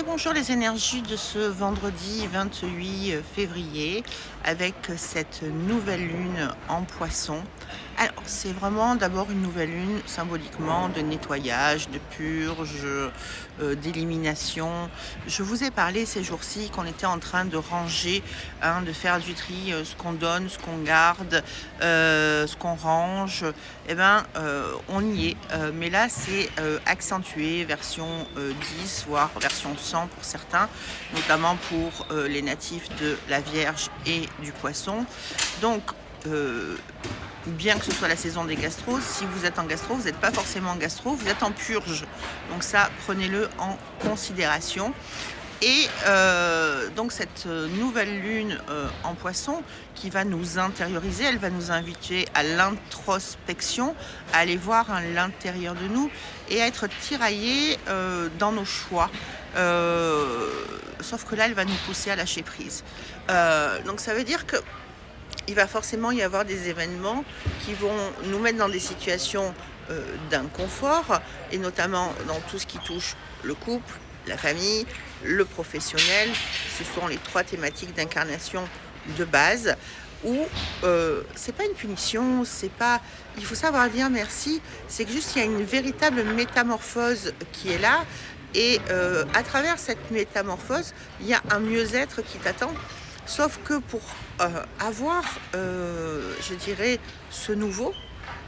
bonjour les énergies de ce vendredi 28 février avec cette nouvelle lune en poisson. Alors c'est vraiment d'abord une nouvelle lune symboliquement de nettoyage, de purge, d'élimination. Je vous ai parlé ces jours-ci qu'on était en train de ranger, de faire du tri, ce qu'on donne, ce qu'on garde, ce qu'on range. On y est. Mais là c'est accentué, version 10, voire version 100 pour certains, notamment pour les natifs de la Vierge et du Poisson. Donc, bien que ce soit la saison des gastros, si vous êtes en gastro, vous n'êtes pas forcément en gastro, vous êtes en purge. Donc ça, prenez-le en considération. Et donc cette nouvelle lune en poisson qui va nous intérioriser, elle va nous inviter à l'introspection, à aller voir à l'intérieur de nous et à être tiraillés dans nos choix. Sauf que là, elle va nous pousser à lâcher prise. Donc ça veut dire que il va forcément y avoir des événements qui vont nous mettre dans des situations d'inconfort, et notamment dans tout ce qui touche le couple, la famille, le professionnel. Ce sont les trois thématiques d'incarnation de base où c'est pas une punition, c'est pas, il faut savoir dire merci, c'est que juste il y a une véritable métamorphose qui est là, et à travers cette métamorphose, il y a un mieux-être qui t'attend. Sauf que pour avoir, je dirais, ce nouveau,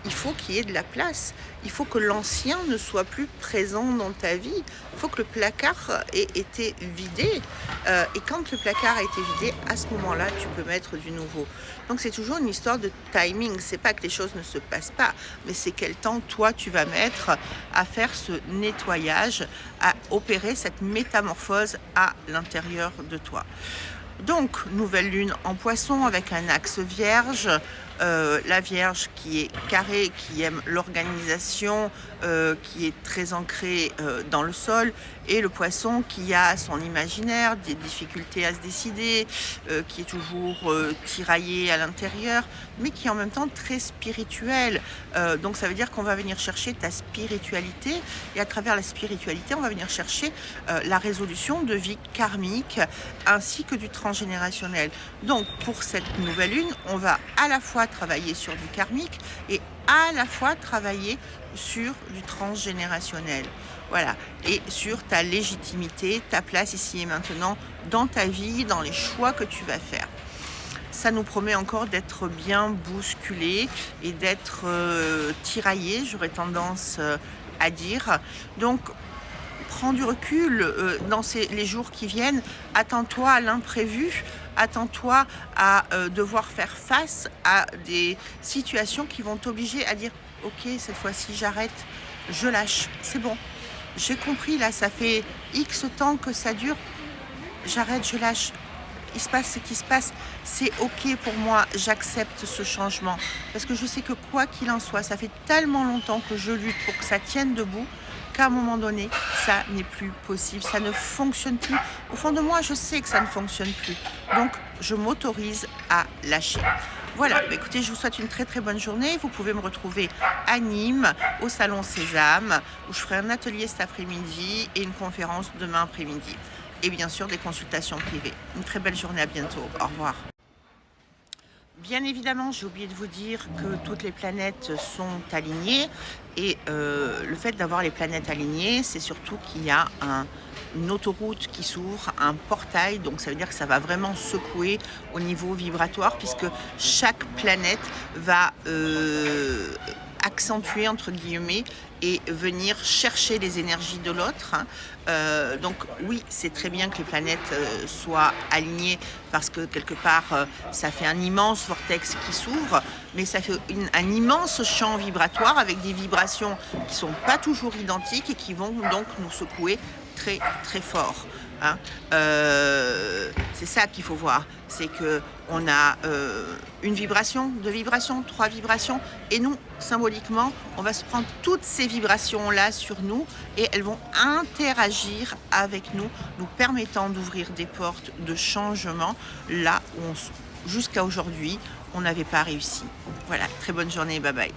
il faut qu'il y ait de la place. Il faut que l'ancien ne soit plus présent dans ta vie. Il faut que le placard ait été vidé. Et quand le placard a été vidé, à ce moment-là, tu peux mettre du nouveau. Donc c'est toujours une histoire de timing. C'est pas que les choses ne se passent pas, mais c'est quel temps toi tu vas mettre à faire ce nettoyage, à opérer cette métamorphose à l'intérieur de toi. Donc, nouvelle lune en poisson avec un axe vierge. La Vierge qui est carrée, qui aime l'organisation, qui est très ancrée dans le sol, et le Poisson qui a son imaginaire, des difficultés à se décider, qui est toujours tiraillé à l'intérieur, mais qui est en même temps très spirituel. Donc ça veut dire qu'on va venir chercher ta spiritualité, et à travers la spiritualité, on va venir chercher la résolution de vie karmique ainsi que du transgénérationnel. Donc pour cette nouvelle lune, on va à la fois travailler sur du karmique et à la fois travailler sur du transgénérationnel. Voilà, et sur ta légitimité, ta place ici et maintenant dans ta vie, dans les choix que tu vas faire. Ça nous promet encore d'être bien bousculé et d'être tiraillé, j'aurais tendance à dire. Donc prends du recul dans les jours qui viennent, attends-toi à l'imprévu, attends-toi à devoir faire face à des situations qui vont t'obliger à dire « Ok, cette fois-ci j'arrête, je lâche, c'est bon, j'ai compris là, ça fait X temps que ça dure, j'arrête, je lâche, il se passe ce qui se passe, c'est ok pour moi, j'accepte ce changement. » Parce que je sais que quoi qu'il en soit, ça fait tellement longtemps que je lutte pour que ça tienne debout, qu'à un moment donné, ça n'est plus possible, ça ne fonctionne plus. Au fond de moi, je sais que ça ne fonctionne plus. Donc, je m'autorise à lâcher. Voilà, écoutez, je vous souhaite une très très bonne journée. Vous pouvez me retrouver à Nîmes, au Salon Sésame, où je ferai un atelier cet après-midi et une conférence demain après-midi. Et bien sûr, des consultations privées. Une très belle journée, à bientôt. Au revoir. Bien évidemment, j'ai oublié de vous dire que toutes les planètes sont alignées, et le fait d'avoir les planètes alignées, c'est surtout qu'il y a une autoroute qui s'ouvre, un portail, donc ça veut dire que ça va vraiment secouer au niveau vibratoire, puisque chaque planète va accentuer entre guillemets et venir chercher les énergies de l'autre. Donc oui, c'est très bien que les planètes soient alignées, parce que quelque part ça fait un immense vortex qui s'ouvre, mais ça fait un immense champ vibratoire avec des vibrations qui sont pas toujours identiques et qui vont donc nous secouer très très fort. C'est ça qu'il faut voir, c'est que on a une vibration, deux vibrations, trois vibrations, et nous, symboliquement, on va se prendre toutes ces vibrations-là sur nous, et elles vont interagir avec nous, nous permettant d'ouvrir des portes de changement là où jusqu'à aujourd'hui, on n'avait pas réussi. Voilà, très bonne journée, bye bye.